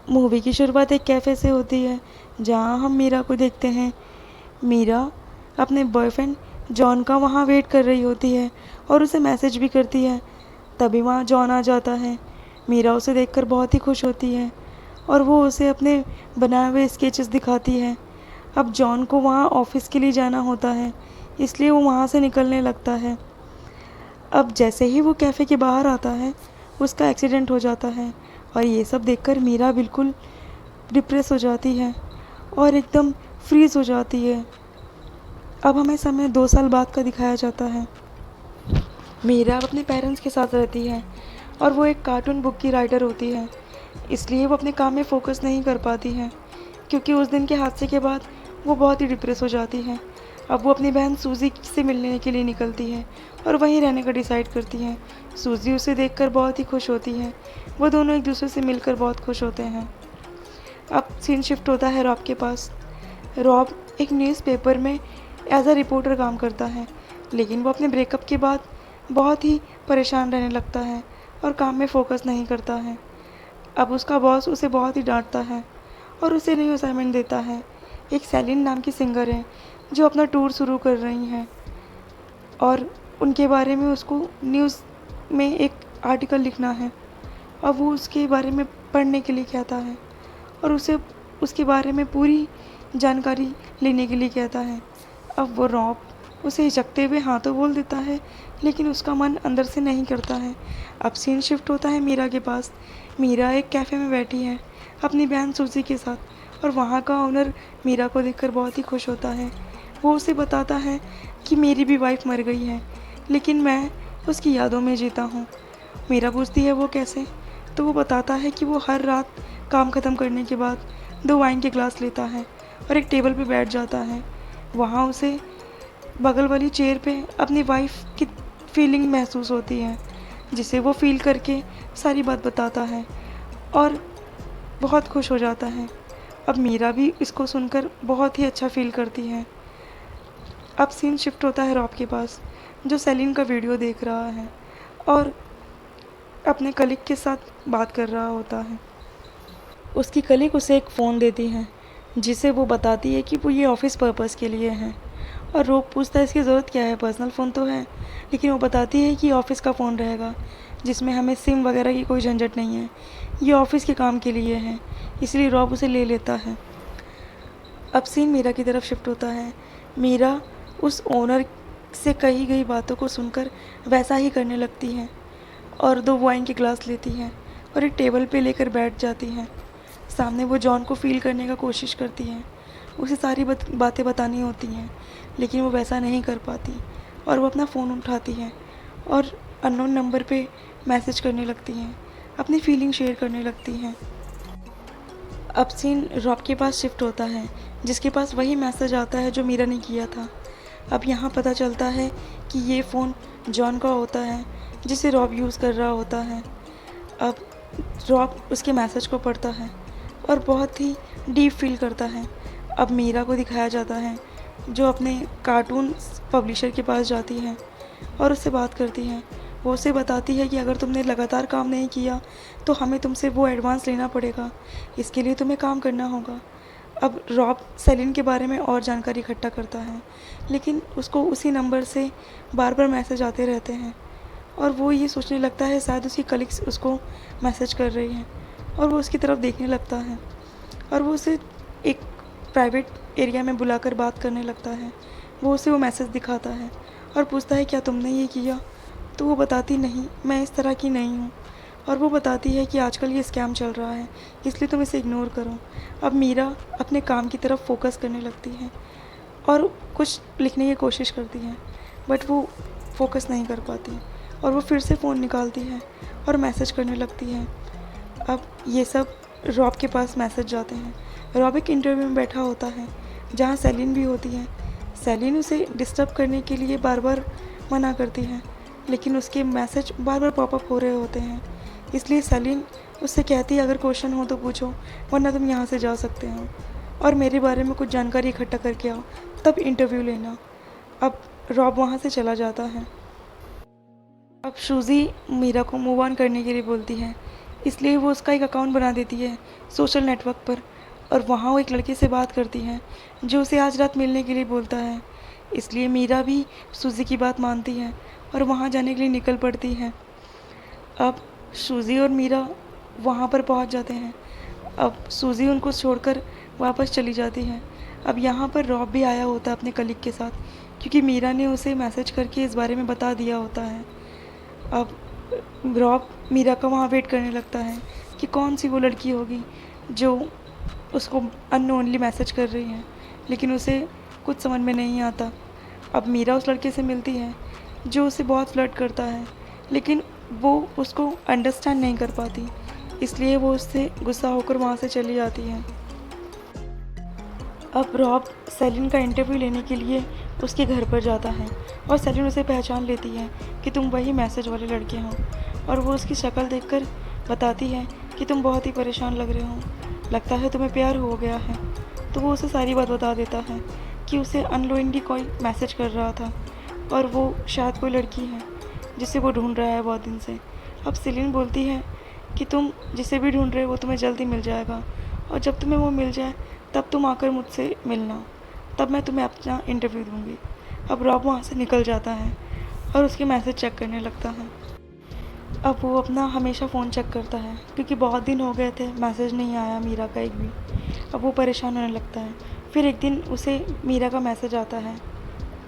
Movie की शुरुआत एक कैफ़े से होती है जहाँ हम मीरा को देखते हैं। मीरा अपने बॉयफ्रेंड जॉन का वहाँ वेट कर रही होती है और उसे मैसेज भी करती है। तभी वहाँ जॉन आ जाता है। मीरा उसे देखकर बहुत ही खुश होती है और वो उसे अपने बनाए हुए स्केचेस दिखाती है। अब जॉन को वहाँ ऑफिस के लिए जाना होता है, इसलिए वो वहाँ से निकलने लगता है। अब जैसे ही वो कैफ़े के बाहर आता है, उसका एक्सीडेंट हो जाता है और ये सब देखकर मीरा बिल्कुल डिप्रेस हो जाती है और एकदम फ्रीज़ हो जाती है। अब हमें समय 2 साल बाद का दिखाया जाता है। मीरा अब अपने पेरेंट्स के साथ रहती है और वो एक कार्टून बुक की राइटर होती है, इसलिए वो अपने काम में फ़ोकस नहीं कर पाती है क्योंकि उस दिन के हादसे के बाद वो बहुत ही डिप्रेस हो जाती है। अब वो अपनी बहन सूजी से मिलने के लिए निकलती है और वहीं रहने का डिसाइड करती है। सूजी उसे देखकर बहुत ही खुश होती है। वो दोनों एक दूसरे से मिलकर बहुत खुश होते हैं। अब सीन शिफ्ट होता है रॉब के पास। रॉब एक न्यूज़पेपर में एज अ रिपोर्टर काम करता है, लेकिन वो अपने ब्रेकअप के बाद बहुत ही परेशान रहने लगता है और काम में फ़ोकस नहीं करता है। अब उसका बॉस उसे बहुत ही डांटता है और उसे न्यू असाइनमेंट देता है। एक सेलिन नाम की सिंगर है जो अपना टूर शुरू कर रही हैं और उनके बारे में उसको न्यूज़ में एक आर्टिकल लिखना है। अब वो उसके बारे में पढ़ने के लिए कहता है और उसे उसके बारे में पूरी जानकारी लेने के लिए कहता है। अब वो रॉब उसे हिचकते हुए हाँ तो बोल देता है, लेकिन उसका मन अंदर से नहीं करता है। अब सीन शिफ्ट होता है मीरा के पास। मीरा एक कैफ़े में बैठी है अपनी बहन सूजी के साथ और वहाँ का ओनर मीरा को देखकर बहुत ही खुश होता है। वो उसे बताता है कि मेरी भी वाइफ मर गई है, लेकिन मैं उसकी यादों में जीता हूँ। मीरा पूछती है वो कैसे, तो वो बताता है कि वो हर रात काम ख़त्म करने के बाद 2 वाइन के ग्लास लेता है और एक टेबल पे बैठ जाता है। वहाँ उसे बगल वाली चेयर पे अपनी वाइफ की फीलिंग महसूस होती है, जिसे वो फील करके सारी बात बताता है और बहुत खुश हो जाता है। अब मीरा भी इसको सुनकर बहुत ही अच्छा फील करती है। अब सीन शिफ्ट होता है रॉब के पास, जो सेलिन का वीडियो देख रहा है और अपने कलीग के साथ बात कर रहा होता है। उसकी कलीग उसे एक फ़ोन देती है, जिसे वो बताती है कि वो ये ऑफ़िस पर्पज़ के लिए है और रॉब पूछता है इसकी ज़रूरत क्या है, पर्सनल फ़ोन तो है। लेकिन वो बताती है कि ऑफ़िस का फ़ोन रहेगा, जिसमें हमें सिम वगैरह की कोई झंझट नहीं है, ये ऑफ़िस के काम के लिए है, इसलिए रॉब उसे ले लेता है। अब सीन मीरा की तरफ शिफ्ट होता है। मीरा उस ओनर से कही गई बातों को सुनकर वैसा ही करने लगती है और 2 वाइन के ग्लास लेती है और एक टेबल पे लेकर बैठ जाती है। सामने वो जॉन को फ़ील करने का कोशिश करती है, उसे सारी बातें बतानी होती हैं, लेकिन वो वैसा नहीं कर पाती और वो अपना फ़ोन उठाती है और अननोन नंबर पे मैसेज करने लगती हैं, अपनी फीलिंग शेयर करने लगती हैं। अब सीन रॉब के पास शिफ्ट होता है, जिसके पास वही मैसेज आता है जो मीरा ने किया था। अब यहाँ पता चलता है कि ये फ़ोन जॉन का होता है, जिसे रॉब यूज़ कर रहा होता है। अब रॉब उसके मैसेज को पढ़ता है और बहुत ही डीप फील करता है। अब मीरा को दिखाया जाता है, जो अपने कार्टून पब्लिशर के पास जाती है और उससे बात करती है। वो उसे बताती है कि अगर तुमने लगातार काम नहीं किया तो हमें तुमसे वो एडवांस लेना पड़ेगा, इसके लिए तुम्हें काम करना होगा। अब रॉब सेलिन के बारे में और जानकारी इकट्ठा करता है, लेकिन उसको उसी नंबर से बार बार मैसेज आते रहते हैं और वो ये सोचने लगता है शायद उसकी कलीग्स उसको मैसेज कर रही हैं और वो उसकी तरफ देखने लगता है और वो उसे एक प्राइवेट एरिया में बुलाकर बात करने लगता है। वो उसे वो मैसेज दिखाता है और पूछता है क्या तुमने ये किया, तो वो बताती नहीं, मैं इस तरह की नहीं हूँ। और वो बताती है कि आजकल ये स्कैम चल रहा है, इसलिए तुम इसे इग्नोर करो। अब मीरा अपने काम की तरफ फोकस करने लगती है और कुछ लिखने की कोशिश करती है, बट वो फोकस नहीं कर पाती और वो फिर से फ़ोन निकालती है और मैसेज करने लगती है। अब ये सब रॉब के पास मैसेज जाते हैं। रॉब एक इंटरव्यू में बैठा होता है जहाँ सेलिन भी होती है। सेलिन उसे डिस्टर्ब करने के लिए बार बार मना करती है, लेकिन उसके मैसेज बार बार पॉपअप हो रहे होते हैं, इसलिए सेलिन उससे कहती है अगर क्वेश्चन हो तो पूछो, वरना तुम यहाँ से जा सकते हो और मेरे बारे में कुछ जानकारी इकट्ठा करके आओ, तब इंटरव्यू लेना। अब रॉब वहाँ से चला जाता है। अब सूजी मीरा को मूव ऑन करने के लिए बोलती है, इसलिए वो उसका एक अकाउंट बना देती है सोशल नेटवर्क पर और वहाँ वो एक लड़के से बात करती है जो उसे आज रात मिलने के लिए बोलता है। इसलिए मीरा भी सूजी की बात मानती है और वहाँ जाने के लिए निकल पड़ती है। अब सूजी और मीरा वहाँ पर पहुँच जाते हैं। अब सूजी उनको छोड़कर वापस चली जाती है। अब यहाँ पर रॉब भी आया होता है अपने कलीग के साथ, क्योंकि मीरा ने उसे मैसेज करके इस बारे में बता दिया होता है। अब रॉब मीरा का वहाँ वेट करने लगता है कि कौन सी वो लड़की होगी जो उसको अननोनली मैसेज कर रही है, लेकिन उसे कुछ समझ में नहीं आता। अब मीरा उस लड़के से मिलती है जो उसे बहुत फ्लर्ट करता है, लेकिन वो उसको अंडरस्टैंड नहीं कर पाती, इसलिए वो उससे गुस्सा होकर वहाँ से चली जाती है। अब रॉब सेलिन का इंटरव्यू लेने के लिए उसके घर पर जाता है और सेलिन उसे पहचान लेती है कि तुम वही मैसेज वाले लड़के हो, और वो उसकी शक्ल देखकर बताती है कि तुम बहुत ही परेशान लग रहे हो, लगता है तुम्हें प्यार हो गया है। तो वो उसे सारी बात बता देता है कि उसे अननोइंगली कोई मैसेज कर रहा था और वो शायद कोई लड़की है जिसे वो ढूंढ रहा है बहुत दिन से। अब सेलिन बोलती है कि तुम जिसे भी ढूंढ रहे हो वो तुम्हें जल्दी मिल जाएगा, और जब तुम्हें वो मिल जाए तब तुम आकर मुझसे मिलना, तब मैं तुम्हें अपना इंटरव्यू दूंगी। अब रॉब वहाँ से निकल जाता है और उसके मैसेज चेक करने लगता है। अब वो अपना हमेशा फ़ोन चेक करता है क्योंकि बहुत दिन हो गए थे मैसेज नहीं आया मीरा का एक भी। अब वो परेशान होने लगता है। फिर एक दिन उसे मीरा का मैसेज आता है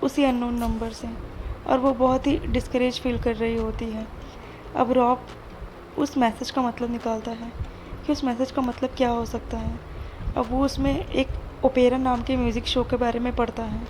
उसी अननोन नंबर से, और वो बहुत ही डिस्करेज फील कर रही होती है। अब रॉब उस मैसेज का मतलब निकालता है कि उस मैसेज का मतलब क्या हो सकता है। अब वो उसमें एक ओपेरा नाम के म्यूज़िक शो के बारे में पढ़ता है।